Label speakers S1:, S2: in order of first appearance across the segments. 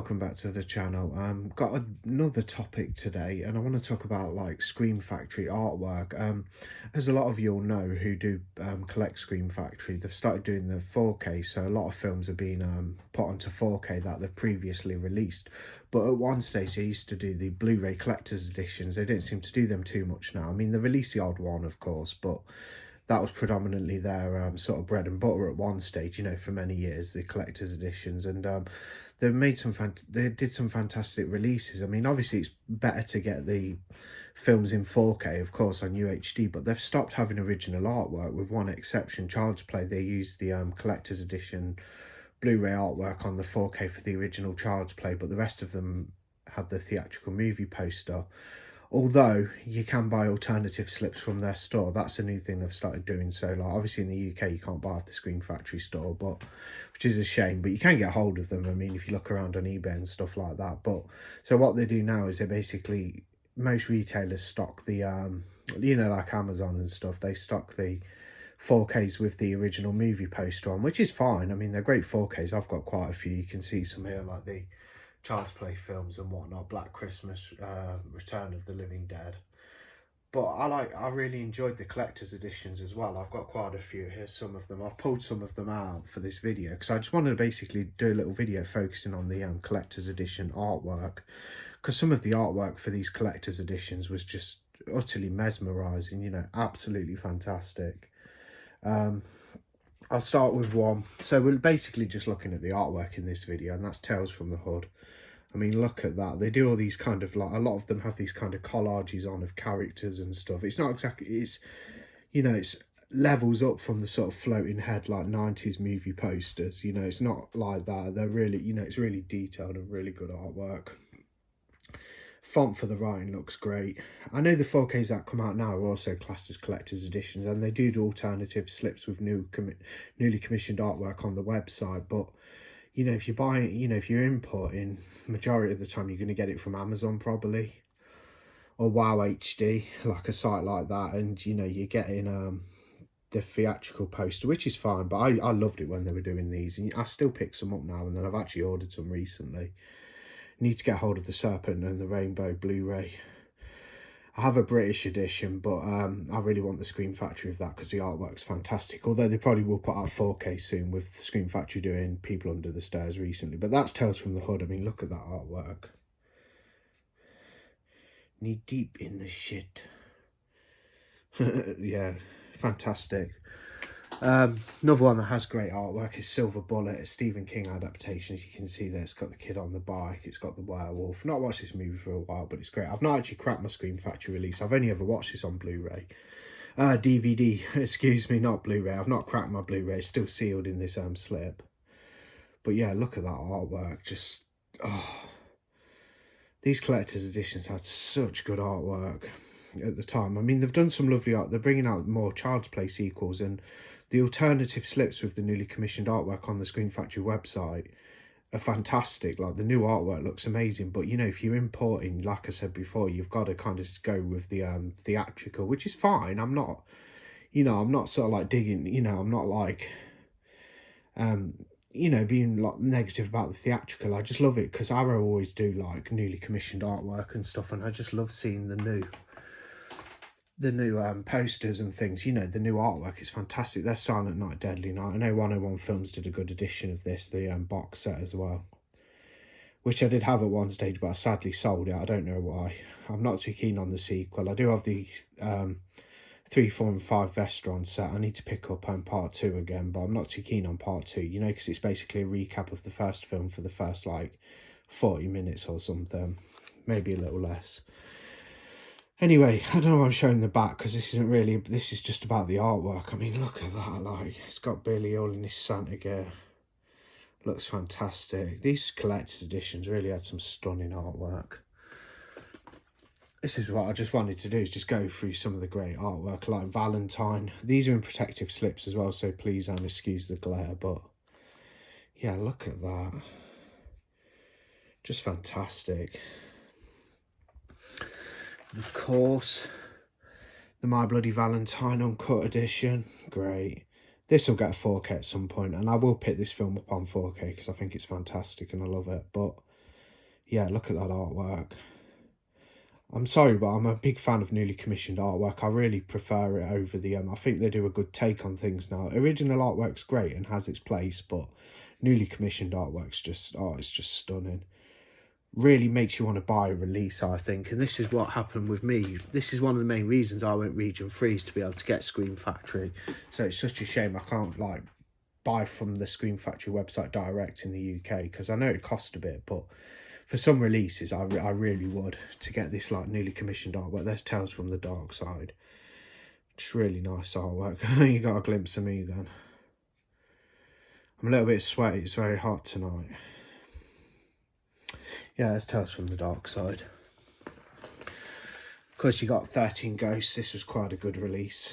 S1: welcome back to the channel. Got another topic today, and I want to talk about like Scream Factory artwork. As a lot of you all know who do collect Scream Factory, they've started doing the 4K, so a lot of films have been put onto 4K that they've previously released. But at one stage they used to do the Blu-ray collector's editions. They don't seem to do them too much now. I mean, they release the odd one, of course, but that was predominantly their sort of bread and butter at one stage, you know, for many years, the collector's editions. And they made they did some fantastic releases. I mean, obviously it's better to get the films in 4K, of course, on UHD, but they've stopped having original artwork with one exception. Child's Play, they used the collector's edition Blu-ray artwork on the 4K for the original Child's Play, but the rest of them had the theatrical movie poster. Although you can buy alternative slips from their store. That's a new thing they've started doing. So like obviously in the UK you can't buy off the Scream Factory store, but which is a shame, but you can get hold of them. I mean, if you look around on eBay and stuff like that. But so what they do now is they basically, most retailers stock the you know, like Amazon and stuff, they stock the 4Ks with the original movie poster on, which is fine. I mean, they're great 4Ks. I've got quite a few. You can see some here, like the Child's Play films and whatnot, Black Christmas, Return of the Living Dead. But I really enjoyed the collector's editions as well. I've got quite a few here, some of them. I've pulled some of them out for this video because I just wanted to basically do a little video focusing on the collector's edition artwork, because some of the artwork for these collector's editions was just utterly mesmerizing, you know, absolutely fantastic. I'll start with one. So we're basically just looking at the artwork in this video, and that's Tales from the Hood. I mean, look at that. They do all these kind of, like, a lot of them have these kind of collages on of characters and stuff. It's not exactly, it's, you know, it's levels up from the sort of floating head, like 90s movie posters. You know, it's not like that. They're really, you know, it's really detailed and really good artwork. Font for the writing looks great. I know the 4Ks that come out now are also classed as collector's editions, and they do alternative slips with newly commissioned artwork on the website. But you know, if you're buying, you know, if you're importing, majority of the time you're going to get it from Amazon probably, or Wow HD, like a site like that, and you know, you're getting the theatrical poster, which is fine. But I loved it when they were doing these, and I still pick some up now and then. I've actually ordered some recently. Need to get hold of the Serpent and the Rainbow Blu-ray. I have a British edition, but I really want the Scream Factory of that because the artwork's fantastic. Although they probably will put out 4K soon, with Scream Factory doing People Under the Stairs recently. But that's Tales from the Hood. I mean, look at that artwork. Knee deep in the shit. Yeah, fantastic. Another one that has great artwork is Silver Bullet, a Stephen King adaptation. As you can see there, it's got the kid on the bike, it's got the werewolf. Not watched this movie for a while, but it's great. I've not actually cracked my Scream Factory release. I've only ever watched this on Blu-ray. DVD, excuse me, not Blu-ray. I've not cracked my Blu-ray, it's still sealed in this slip. But yeah, look at that artwork. Just, oh, these collector's editions had such good artwork at the time. I mean, they've done some lovely art. They're bringing out more Child's Play sequels, and the alternative slips with the newly commissioned artwork on the Scream Factory website are fantastic. Like, the new artwork looks amazing, but you know, if you're importing, like I said before, you've got to kind of go with the theatrical, which is fine. I'm not, you know, I'm not sort of like digging, you know, I'm not like you know, being like negative about the theatrical. I just love it because Arrow always do like newly commissioned artwork and stuff, and I just love seeing the new posters and things. You know, the new artwork is fantastic. There's Silent Night, Deadly Night. I know 101 Films did a good edition of this, the box set as well, which I did have at one stage, but I sadly sold it. I don't know why. I'm not too keen on the sequel. I do have the 3, 4 and 5 Vestron set. I need to pick up part 2 again, but I'm not too keen on part 2, you know, because it's basically a recap of the first film for the first like 40 minutes or something, maybe a little less. Anyway, I don't know why I'm showing the back, because this isn't really, this is just about the artwork. I mean, look at that, like, it's got Billy all in his Santa gear. Looks fantastic. These collector's editions really had some stunning artwork. This is what I just wanted to do, is just go through some of the great artwork, like Valentine. These are in protective slips as well, so please excuse the glare, but yeah, look at that. Just fantastic. And of course, the My Bloody Valentine Uncut Edition. Great. This will get a 4K at some point, and I will pick this film up on 4K because I think it's fantastic and I love it. But Yeah, look at that artwork. I'm sorry, but I'm a big fan of newly commissioned artwork. I really prefer it over the, I think they do a good take on things now. Original artwork's great and has its place, but newly commissioned artwork's just, oh, it's just stunning. Really makes you want to buy a release, I think. And this is what happened with me. This is one of the main reasons I went region free, is to be able to get Scream Factory. So it's such a shame I can't, like, buy from the Scream Factory website direct in the UK, because I know it cost a bit, but for some releases I really would, to get this like newly commissioned artwork. There's Tales from the Dark Side, just really nice artwork. You got a glimpse of me then. I'm a little bit sweaty, it's very hot tonight. Yeah, there's Tales from the Dark Side. Of course, you got 13 Ghosts. This was quite a good release.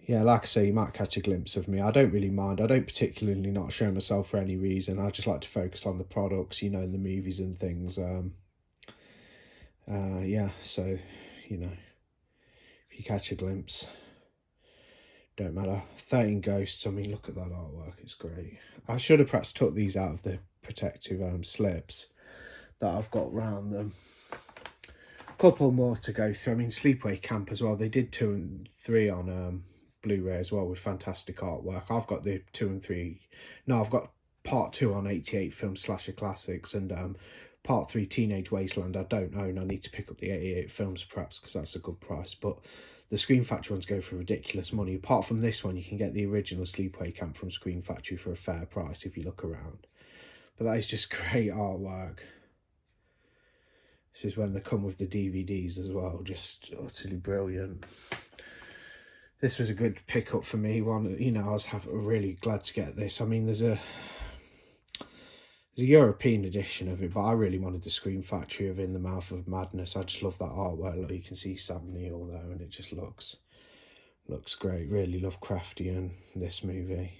S1: Yeah, like I say, you might catch a glimpse of me. I don't really mind. I don't particularly not show myself for any reason. I just like to focus on the products, you know, in the movies and things. Yeah, so, you know, if you catch a glimpse, don't matter. 13 Ghosts, I mean, look at that artwork. It's great. I should have perhaps took these out of the protective slips that I've got round them. Couple more to go through. I mean, Sleepaway Camp as well. They did 2 and 3 on Blu-ray as well, with fantastic artwork. I've got the 2 and 3. No, I've got part 2 on 88 Film Slasher Classics, and part 3 Teenage Wasteland I don't own. I need to pick up the 88 films perhaps, because that's a good price. But the Scream Factory ones go for ridiculous money. Apart from this one, you can get the original Sleepaway Camp from Scream Factory for a fair price if you look around. But that is just great artwork. This is when they come with the DVDs as well, just utterly brilliant. This was a good pickup for me. One, you know, I was really glad to get this. I mean, there's a European edition of it, but I really wanted the Scream Factory of In the Mouth of Madness. I just love that artwork. Look, you can see Sam Neill there, and it just looks great. Really Lovecraftian, this movie.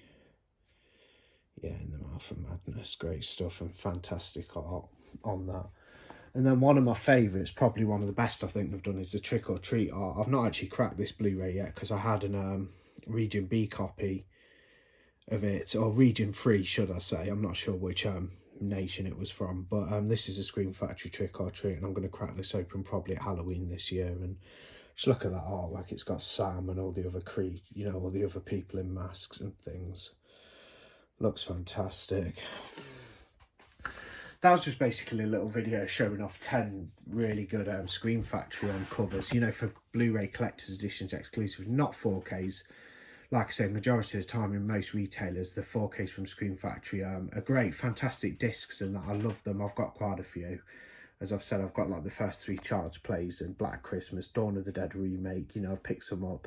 S1: Yeah, In the Mouth of Madness, great stuff, and fantastic art on that. And then one of my favourites, probably one of the best I think they've done, is the Trick or Treat art. I've not actually cracked this Blu-ray yet, because I had an Region B copy of it, or Region 3 should I say. I'm not sure which nation it was from, but this is a Scream Factory Trick or Treat, and I'm going to crack this open probably at Halloween this year. And just look at that artwork. It's got Sam and all the other you know, all the other people in masks and things. Looks fantastic. That was just basically a little video showing off 10 really good Scream Factory covers, you know, for Blu-ray collector's editions exclusive, not 4Ks. Like I say, majority of the time in most retailers, the 4Ks from Scream Factory are great, fantastic discs, and I love them. I've got quite a few. As I've said, I've got like the first 3 Charged Plays and Black Christmas, Dawn of the Dead remake, you know, I've picked some up.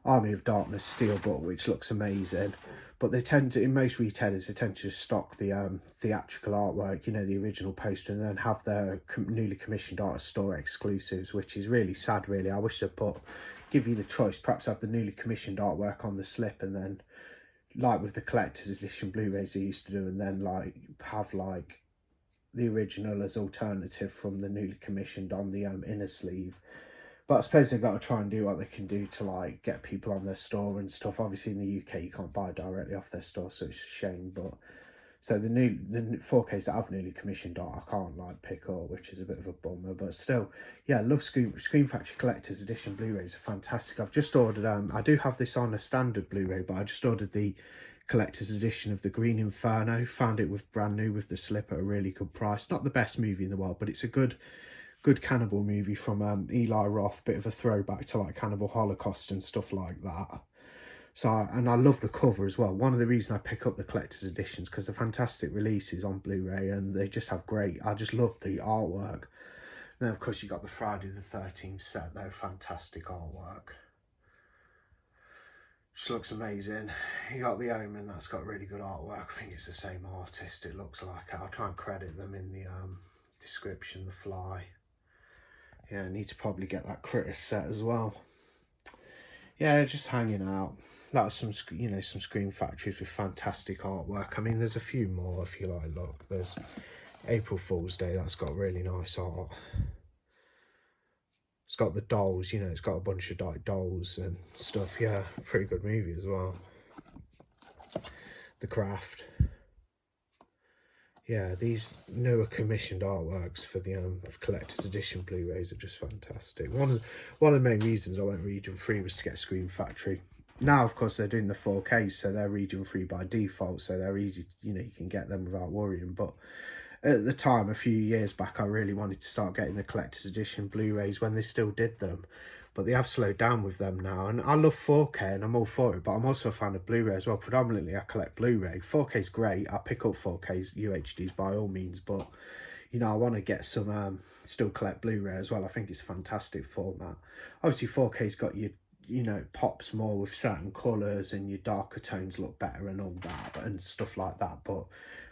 S1: Army of Darkness Steelbook, which looks amazing, but they tend to, in most retailers, they tend to just stock the theatrical artwork, you know, the original poster, and then have their newly commissioned artist store exclusives, which is really sad, really. I wish they'd give you the choice, perhaps have the newly commissioned artwork on the slip, and then, like with the collector's edition Blu-rays they used to do, and then like have like the original as alternative from the newly commissioned on the inner sleeve. But I suppose they've got to try and do what they can do to like get people on their store and stuff. Obviously in the UK you can't buy directly off their store, so it's a shame. But so the 4Ks that I've newly commissioned I can't like pick up, which is a bit of a bummer. But still, yeah, I love Scream Factory Collector's Edition Blu-rays are fantastic. I've just ordered, I do have this on a standard Blu-ray, but I just ordered the collector's edition of The Green Inferno. Found it with brand new with the slip at a really good price. Not the best movie in the world, but it's a good cannibal movie from Eli Roth, bit of a throwback to like Cannibal Holocaust and stuff like that. So, and I love the cover as well. One of the reasons I pick up the collector's editions, because they're fantastic releases on Blu-ray, and they just have great, I just love the artwork. And then of course you got the Friday the 13th set though, fantastic artwork. Just looks amazing. You got the Omen, that's got really good artwork. I think it's the same artist, it looks like. I'll try and credit them in the description. The Fly. Yeah, I need to probably get that Critter set as well. Yeah, just hanging out. That's some, you know, some Scream Factories with fantastic artwork. I mean, there's a few more if you like. Look, there's April Fool's Day. That's got really nice art. It's got the dolls, you know, it's got a bunch of like dolls and stuff. Yeah, pretty good movie as well. The Craft. Yeah, these newer commissioned artworks for the collector's edition Blu-rays are just fantastic. One of the main reasons I went region free was to get Scream Factory. Now, of course, they're doing the 4K, so they're region free by default, so they're easy. You know, you can get them without worrying. But at the time, a few years back, I really wanted to start getting the collector's edition Blu-rays when they still did them. But they have slowed down with them now. And I love 4K and I'm all for it, but I'm also a fan of Blu-ray as well. Predominantly, I collect Blu-ray. 4K is great. I pick up 4Ks, UHDs by all means, but you know, I want to get some, still collect Blu-ray as well. I think it's a fantastic format. Obviously, 4K's got your, you know, pops more with certain colours and your darker tones look better and all that and stuff like that. But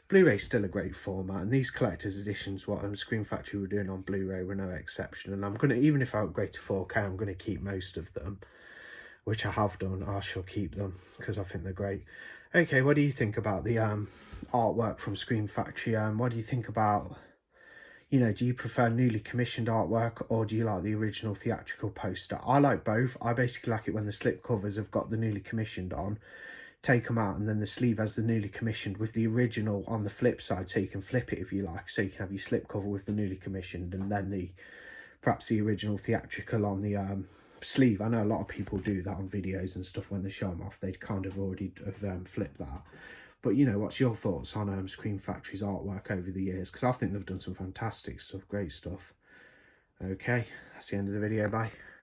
S1: Blu-ray's still a great format, and these collector's editions, what Scream Factory were doing on Blu-ray, were no exception. And I'm gonna, even if I upgrade to 4K, I'm gonna keep most of them, which I have done. I shall keep them because I think they're great. Okay, what do you think about the artwork from Scream Factory? What do you think about, you know, do you prefer newly commissioned artwork or do you like the original theatrical poster? I like both. I basically like it when the slip covers have got the newly commissioned on, take them out, and then the sleeve has the newly commissioned with the original on the flip side, so you can flip it if you like, so you can have your slip cover with the newly commissioned and then the perhaps the original theatrical on the sleeve. I know a lot of people do that on videos and stuff when they show them off. They'd kind of already have flipped that. But, you know, what's your thoughts on Scream Factory's artwork over the years? Because I think they've done some fantastic stuff, great stuff. Okay, that's the end of the video. Bye.